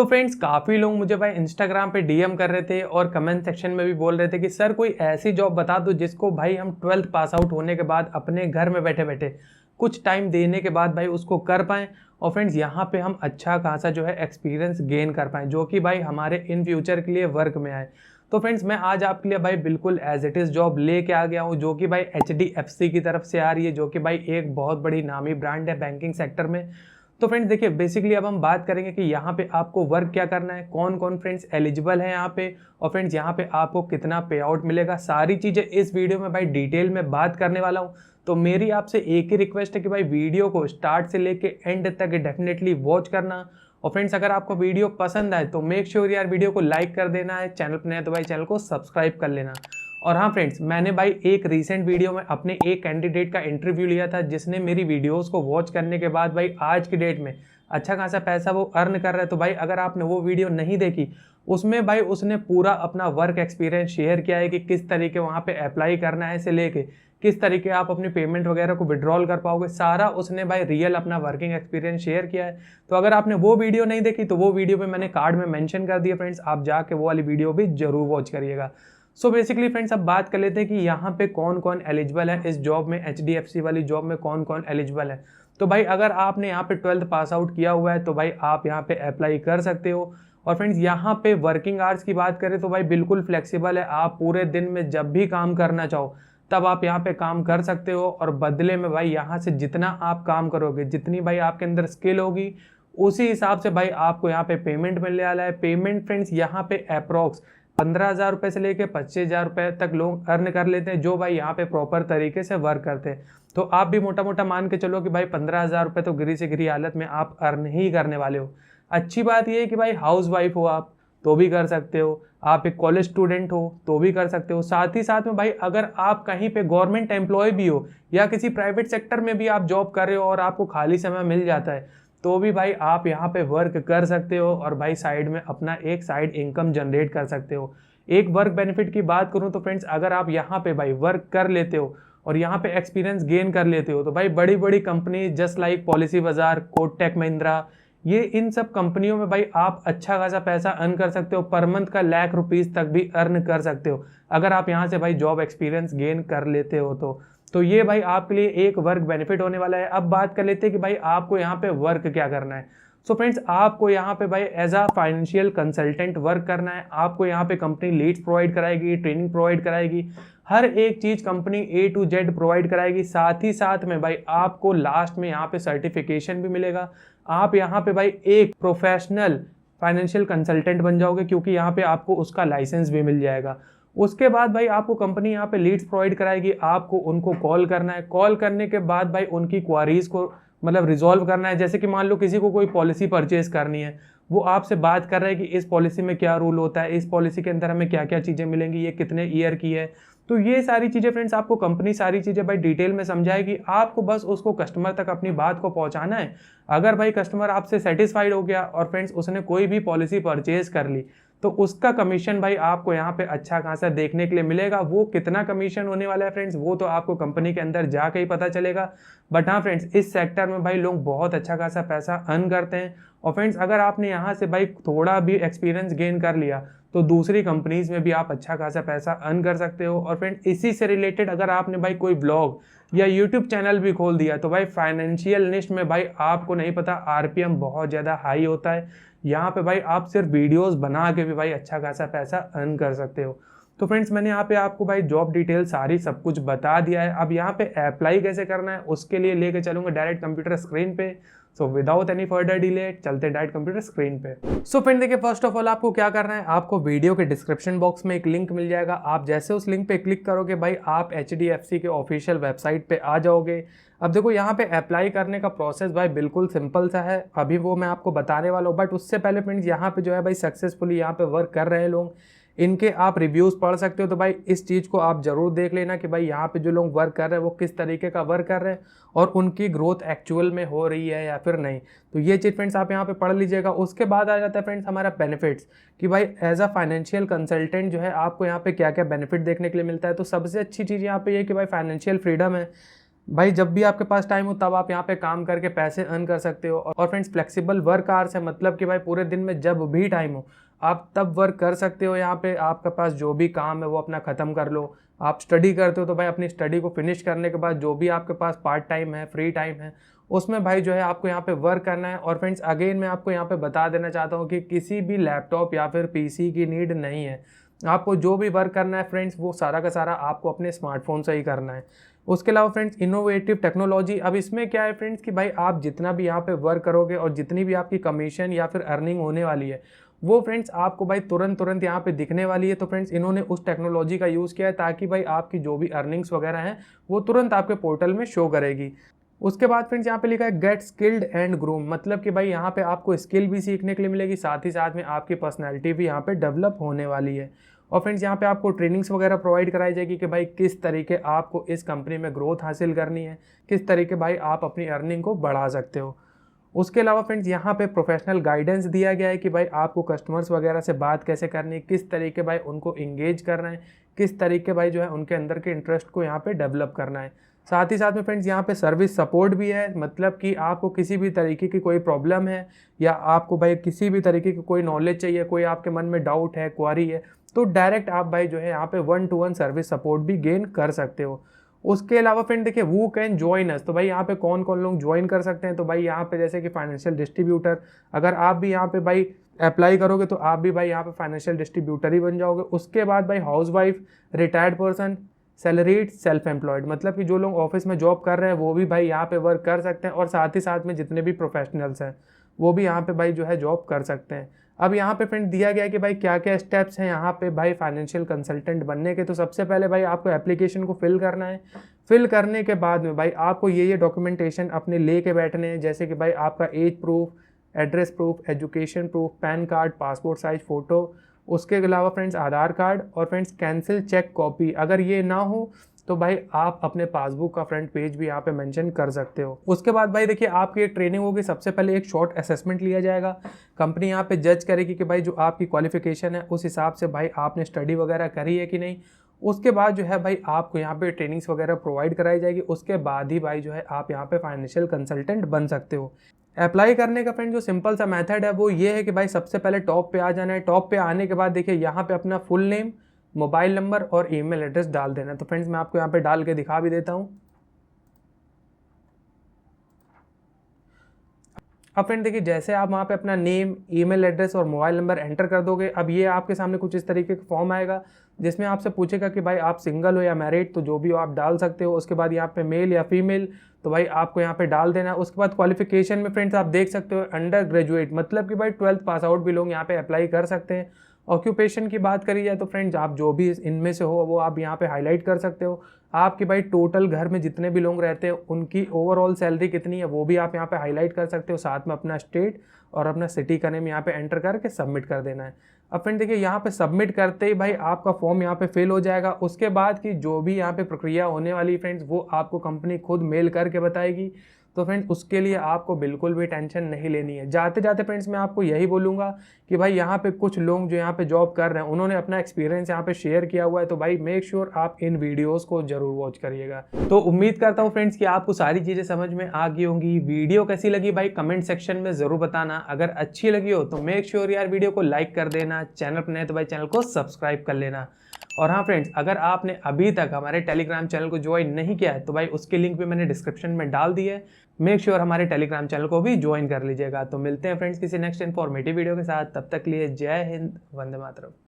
तो फ्रेंड्स काफ़ी लोग मुझे भाई इंस्टाग्राम पे डीएम कर रहे थे और कमेंट सेक्शन में भी बोल रहे थे कि सर कोई ऐसी जॉब बता दो जिसको भाई हम 12th पास आउट होने के बाद अपने घर में बैठे बैठे कुछ टाइम देने के बाद भाई उसको कर पाएँ और फ्रेंड्स यहाँ पे हम अच्छा खासा जो है एक्सपीरियंस गेन कर पाएँ जो कि भाई हमारे इन फ्यूचर के लिए वर्क में आए। तो फ्रेंड्स मैं आज आपके लिए भाई बिल्कुल एज इट इज़ जॉब लेके आ गया हूँ जो कि भाई एचडीएफसी की तरफ से आ रही है, जो कि भाई एक बहुत बड़ी नामी ब्रांड है बैंकिंग सेक्टर में। तो फ्रेंड्स देखिए बेसिकली अब हम बात करेंगे कि यहाँ पे आपको वर्क क्या करना है, कौन कौन फ्रेंड्स एलिजिबल है यहाँ पे, और फ्रेंड्स यहाँ पे आपको कितना पे आउट मिलेगा, सारी चीज़ें इस वीडियो में भाई डिटेल में बात करने वाला हूँ। तो मेरी आपसे एक ही रिक्वेस्ट है कि भाई वीडियो को स्टार्ट से लेके एंड तक डेफिनेटली वॉच करना। और फ्रेंड्स अगर आपको वीडियो पसंद आए तो मेक श्योर यार वीडियो को लाइक कर देना है, चैनल पर नया तो भाई चैनल को सब्सक्राइब कर लेना। और हाँ फ्रेंड्स, मैंने भाई एक रीसेंट वीडियो में अपने एक कैंडिडेट का इंटरव्यू लिया था जिसने मेरी वीडियोस को वॉच करने के बाद भाई आज की डेट में अच्छा खासा पैसा वो अर्न कर रहा है। तो भाई अगर आपने वो वीडियो नहीं देखी, उसमें भाई उसने पूरा अपना वर्क एक्सपीरियंस शेयर किया है कि किस तरीके वहाँ पे अप्लाई करना है से लेके किस तरीके आप अपनी पेमेंट वगैरह को विड्रॉल कर पाओगे, सारा उसने भाई रियल अपना वर्किंग एक्सपीरियंस शेयर किया है। तो अगर आपने वो वीडियो नहीं देखी तो वो वीडियो पे मैंने कार्ड में मेंशन कर दिया फ्रेंड्स, आप जाके वो वाली वीडियो भी जरूर वॉच करिएगा। सो बेसिकली फ्रेंड्स अब बात कर लेते हैं कि यहाँ पे कौन कौन एलिजिबल है इस जॉब में, एचडीएफसी वाली जॉब में कौन कौन एलिजिबल है। तो भाई अगर आपने यहाँ पे 12th पास आउट किया हुआ है तो भाई आप यहाँ पे अप्लाई कर सकते हो। और फ्रेंड्स यहाँ पे वर्किंग आवर्स की बात करें तो भाई बिल्कुल फ्लेक्सिबल है, आप पूरे दिन में जब भी काम करना चाहो तब आप यहाँ पे काम कर सकते हो। और बदले में भाई यहाँ से जितना आप काम करोगे, जितनी भाई आपके अंदर स्किल होगी, उसी हिसाब से भाई आपको यहाँ पे पेमेंट मिलने वाला है। पेमेंट फ्रेंड्स यहाँ पे अप्रोक्स 15,000 रुपये से लेके 25,000 रुपये तक लोग अर्न कर लेते हैं जो भाई यहाँ पे प्रॉपर तरीके से वर्क करते हैं। तो आप भी मोटा मोटा मान के चलो कि भाई 15,000 रुपये तो गिरी से गिरी हालत में आप अर्न ही करने वाले हो। अच्छी बात यह है कि भाई हाउस वाइफ हो आप तो भी कर सकते हो, आप एक कॉलेज स्टूडेंट हो तो भी कर सकते हो, साथ ही साथ में भाई अगर आप कहीं पे गवर्नमेंट एम्प्लॉय भी हो या किसी प्राइवेट सेक्टर में भी आप जॉब कर रहे हो और आपको खाली समय मिल जाता है तो भी भाई आप यहाँ पे वर्क कर सकते हो और भाई साइड में अपना एक साइड इनकम जनरेट कर सकते हो। एक वर्क बेनिफिट की बात करूँ तो फ्रेंड्स अगर आप यहाँ पे भाई वर्क कर लेते हो और यहाँ पे एक्सपीरियंस गेन कर लेते हो तो भाई बड़ी बड़ी कंपनी जस्ट लाइक पॉलिसी बाजार, कोटक महिंद्रा, ये इन सब कंपनियों में भाई आप अच्छा खासा पैसा अर्न कर सकते हो, पर मंथ का लाख रुपीस तक भी अर्न कर सकते हो अगर आप यहाँ से भाई जॉब एक्सपीरियंस गेन कर लेते हो तो ये भाई आपके लिए एक वर्क बेनिफिट होने वाला है। अब बात कर लेते हैं कि भाई आपको यहाँ पे वर्क क्या करना है। सो फ्रेंड्स आपको यहाँ पे भाई as a financial consultant work करना है। आपको यहाँ पे कंपनी लीड्स प्रोवाइड कराएगी, ट्रेनिंग प्रोवाइड कराएगी, हर एक चीज company A to Z provide कराएगी। साथ ही साथ में भाई आपको लास्ट में यहाँ पे सर्टिफिकेशन भी मिलेगा। आप यहाँ पे भाई एक प्रोफेशनल फाइनेंशियल कंसल्टेंट बन जाओगे क्योंकि यहाँ पे आपको उसका लाइसेंस भी मिल जाएगा। उसके बाद भाई आपको कंपनी यहाँ पे लीड्स प्रोवाइड कराएगी, आपको उनको कॉल करना है, कॉल करने के बाद भाई उनकी क्वारीज को मतलब रिजॉल्व करना है। जैसे कि मान लो किसी को कोई पॉलिसी परचेज करनी है, वो आपसे बात कर रहा है कि इस पॉलिसी में क्या रूल होता है, इस पॉलिसी के अंदर हमें क्या क्या चीज़ें मिलेंगी, ये कितने ईयर की है। तो ये सारी चीज़ें फ्रेंड्स आपको कंपनी सारी चीज़ें भाई डिटेल में समझाएगी, आपको बस उसको कस्टमर तक अपनी बात को पहुंचाना है। अगर भाई कस्टमर आपसे सेटिस्फाइड हो गया और फ्रेंड्स उसने कोई भी पॉलिसी परचेज कर ली तो उसका कमीशन भाई आपको यहाँ पे अच्छा खासा देखने के लिए मिलेगा। वो कितना कमीशन होने वाला है फ्रेंड्स वो तो आपको कंपनी के अंदर जाके ही पता चलेगा। बट हाँ फ्रेंड्स इस सेक्टर में भाई लोग बहुत अच्छा खासा पैसा अर्न करते हैं। और फ्रेंड्स अगर आपने यहाँ से भाई थोड़ा भी एक्सपीरियंस गेन कर लिया तो दूसरी कंपनीज में भी आप अच्छा खासा पैसा अर्न कर सकते हो। और फ्रेंड्स इसी से रिलेटेड अगर आपने भाई कोई ब्लॉग या यूट्यूब चैनल भी खोल दिया तो भाई फाइनेंशियल निश में भाई आपको नहीं पता आरपीएम बहुत ज़्यादा हाई होता है। यहाँ पे भाई आप सिर्फ वीडियोस बना के भी भाई अच्छा खासा पैसा अर्न कर सकते हो। तो फ्रेंड्स मैंने यहाँ पे आपको भाई जॉब डिटेल सारी सब कुछ बता दिया है। अब यहाँ पे अप्लाई कैसे करना है उसके लिए लेके चलूंगा डायरेक्ट कंप्यूटर स्क्रीन पे। So without any further delay चलते डायरेक्ट कंप्यूटर स्क्रीन पे। सो फ्रेंड देखिए फर्स्ट ऑफ ऑल आपको क्या करना है, आपको वीडियो के डिस्क्रिप्शन बॉक्स में एक लिंक मिल जाएगा। आप जैसे उस लिंक पे क्लिक करोगे भाई आप एचडीएफसी के ऑफिशियल वेबसाइट पे आ जाओगे। अब देखो यहाँ पे अप्लाई करने का प्रोसेस भाई बिल्कुल सिंपल सा है, अभी वो मैं आपको बताने वाला हूँ। बट उससे पहले फ्रेंड्स यहाँ पे जो है भाई सक्सेसफुली यहाँ पे वर्क कर रहे हैं लोग, इनके आप रिव्यूज़ पढ़ सकते हो। तो भाई इस चीज़ को आप ज़रूर देख लेना कि भाई यहाँ पे जो लोग वर्क कर रहे हैं वो किस तरीके का वर्क कर रहे हैं और उनकी ग्रोथ एक्चुअल में हो रही है या फिर नहीं। तो ये चीज़ फ्रेंड्स आप यहाँ पे पढ़ लीजिएगा। उसके बाद आ जाता है फ्रेंड्स हमारा बेनिफिट्स कि भाई एज अ फाइनेंशियल कंसल्टेंट जो है आपको यहाँ पे क्या क्या बेनिफिट देखने के लिए मिलता है। तो सबसे अच्छी चीज़ यहाँ पे ये कि भाई फाइनेंशियल फ्रीडम है। भाई जब भी आपके पास टाइम हो तब आप यहाँ पे काम करके पैसे अर्न कर सकते हो। और फ्रेंड्स फ्लेक्सिबल वर्क आवर्स है, मतलब कि भाई पूरे दिन में जब भी टाइम हो आप तब वर्क कर सकते हो। यहाँ पे आपके पास जो भी काम है वो अपना ख़त्म कर लो। आप स्टडी करते हो तो भाई अपनी स्टडी को फिनिश करने के बाद जो भी आपके पास पार्ट टाइम है, फ्री टाइम है, उसमें भाई जो है आपको यहाँ पे वर्क करना है। और फ्रेंड्स अगेन मैं आपको यहाँ पे बता देना चाहता हूँ कि किसी भी लैपटॉप या फिर पीसी की नीड नहीं है। आपको जो भी वर्क करना है फ्रेंड्स वो सारा का सारा आपको अपने स्मार्टफोन से ही करना है। उसके अलावा फ्रेंड्स इनोवेटिव टेक्नोलॉजी, अब इसमें क्या है फ्रेंड्स कि भाई आप जितना भी यहाँ पे वर्क करोगे और जितनी भी आपकी कमीशन या फिर अर्निंग होने वाली है वो फ्रेंड्स आपको भाई तुरंत तुरंत यहाँ पे दिखने वाली है। तो फ्रेंड्स इन्होंने उस टेक्नोलॉजी का यूज़ किया है ताकि भाई आपकी जो भी अर्निंग्स वगैरह हैं वो तुरंत आपके पोर्टल में शो करेगी। उसके बाद फ्रेंड्स यहाँ पे लिखा है गेट स्किल्ड एंड ग्रूम, मतलब कि भाई यहाँ पे आपको स्किल भी सीखने के लिए मिलेगी, साथ ही साथ में आपकी पर्सनैलिटी भी यहाँ पे डेवलप होने वाली है। और फ्रेंड्स यहाँ पे आपको ट्रेनिंग्स वगैरह प्रोवाइड कराई जाएगी कि भाई किस तरीके आपको इस कंपनी में ग्रोथ हासिल करनी है, किस तरीके भाई आप अपनी अर्निंग को बढ़ा सकते हो। उसके अलावा फ्रेंड्स यहाँ पे प्रोफेशनल गाइडेंस दिया गया है कि भाई आपको कस्टमर्स वगैरह से बात कैसे करनी है, किस तरीके भाई उनको इंगेज करना है, किस तरीके भाई जो है उनके अंदर के इंटरेस्ट को यहाँ पे डेवलप करना है। साथ ही साथ में फ्रेंड्स यहाँ पे सर्विस सपोर्ट भी है, मतलब कि आपको किसी भी तरीके की कोई प्रॉब्लम है या आपको भाई किसी भी तरीके की कोई नॉलेज चाहिए, कोई आपके मन में डाउट है, क्वारी है, तो डायरेक्ट आप भाई जो है यहाँ पे 1-to-1 सर्विस सपोर्ट भी गेन कर सकते हो। उसके अलावा फ्रेंड देखिए वो कैन ज्वाइन अस, तो भाई यहाँ पे कौन कौन लोग ज्वाइन कर सकते हैं, तो भाई यहाँ पे जैसे कि फाइनेंशियल डिस्ट्रीब्यूटर, अगर आप भी यहाँ पे भाई अप्लाई करोगे तो आप भी भाई यहाँ पे फाइनेंशियल डिस्ट्रीब्यूटर ही बन जाओगे। उसके बाद भाई housewife, retired person, salaried, self employed, मतलब कि जो लोग ऑफिस में जॉब कर रहे हैं वो भी भाई यहाँ पे वर्क कर सकते हैं। और साथ ही साथ में जितने भी प्रोफेशनल्स हैं वो भी यहाँ पे भाई जो है जॉब कर सकते हैं। अब यहाँ पे फ्रेंड दिया गया है कि भाई क्या क्या स्टेप्स हैं यहाँ पे भाई फाइनेंशियल कंसल्टेंट बनने के। तो सबसे पहले भाई आपको एप्लीकेशन को फिल करना है। फिल करने के बाद में भाई आपको ये डॉक्यूमेंटेशन अपने ले के बैठने हैं, जैसे कि भाई आपका age proof, address proof, education proof, PAN card, passport size photo, उसके अलावा फ्रेंड्स आधार कार्ड और फ्रेंड्स कैंसिल चेक कॉपी। अगर ये ना हो तो भाई आप अपने पासबुक का फ्रंट पेज भी यहाँ पे मेंशन कर सकते हो। उसके बाद भाई देखिए आपकी एक ट्रेनिंग होगी, सबसे पहले एक शॉर्ट असेसमेंट लिया जाएगा। कंपनी यहाँ पे जज करेगी कि भाई जो आपकी क्वालिफिकेशन है उस हिसाब से भाई आपने स्टडी वगैरह करी है कि नहीं। उसके बाद जो है भाई आपको यहाँ पे ट्रेनिंग्स वगैरह प्रोवाइड कराई जाएगी। उसके बाद ही भाई जो है आप यहाँ पे फाइनेंशियल कंसल्टेंट बन सकते हो। अप्लाई करने का फ्रेंड जो सिंपल सा मेथड है वो ये है कि भाई सबसे पहले टॉप पे आ जाना है। टॉप पे आने के बाद देखिए यहाँ पे अपना फुल नेम, मोबाइल नंबर और ईमेल एड्रेस डाल देना है। तो फ्रेंड्स मैं आपको यहाँ पे डाल के दिखा भी देता हूँ। अब फ्रेंड देखिए जैसे आप वहाँ पे अपना नेम, ईमेल एड्रेस और मोबाइल नंबर एंटर कर दोगे, अब ये आपके सामने कुछ इस तरीके का फॉर्म आएगा जिसमें आपसे पूछेगा कि भाई आप सिंगल हो या मैरिड, तो जो भी हो आप डाल सकते हो। उसके बाद यहाँ पे मेल या फीमेल, तो भाई आपको यहाँ पे डाल देना। उसके बाद क्वालिफिकेशन में फ्रेंड्स आप देख सकते हो अंडर ग्रेजुएट, मतलब कि भाई 12th पास आउट भी लोग यहाँ पे अप्लाई कर सकते हैं। ऑक्यूपेशन की बात करी जाए तो फ्रेंड्स आप जो भी इनमें से हो वो आप यहाँ पे हाईलाइट कर सकते हो। आपकी भाई टोटल घर में जितने भी लोग रहते हैं उनकी ओवरऑल सैलरी कितनी है वो भी आप यहाँ पे हाईलाइट कर सकते हो। साथ में अपना स्टेट और अपना सिटी का नेम यहाँ पे एंटर करके सबमिट कर देना है। अब फ्रेंड देखिए यहाँ पे सबमिट करते ही भाई आपका फॉर्म यहाँ पे फिल हो जाएगा। उसके बाद की जो भी यहाँ पे प्रक्रिया होने वाली फ्रेंड्स वो आपको कंपनी खुद मेल करके बताएगी। तो फ्रेंड्स उसके लिए आपको बिल्कुल भी टेंशन नहीं लेनी है। जाते जाते फ्रेंड्स मैं आपको यही बोलूँगा कि भाई यहाँ पे कुछ लोग जो यहाँ पे जॉब कर रहे हैं उन्होंने अपना एक्सपीरियंस यहाँ पे शेयर किया हुआ है, तो भाई मेक श्योर आप इन वीडियोस को जरूर वॉच करिएगा। तो उम्मीद करता हूँ फ्रेंड्स कि आपको सारी चीज़ें समझ में आ गई होंगी। वीडियो कैसी लगी भाई कमेंट सेक्शन में ज़रूर बताना। अगर अच्छी लगी हो तो मेक श्योर यार वीडियो को लाइक कर देना, चैनल पर नए तो भाई चैनल को सब्सक्राइब कर लेना। और हाँ फ्रेंड्स, अगर आपने अभी तक हमारे टेलीग्राम चैनल को ज्वाइन नहीं किया है तो भाई उसकी लिंक भी मैंने डिस्क्रिप्शन में डाल दी है। मेक श्योर हमारे टेलीग्राम चैनल को भी ज्वाइन कर लीजिएगा। तो मिलते हैं फ्रेंड्स किसी नेक्स्ट इन्फॉर्मेटिव वीडियो के साथ, तब तक लिए जय हिंद, वंदे मातरम।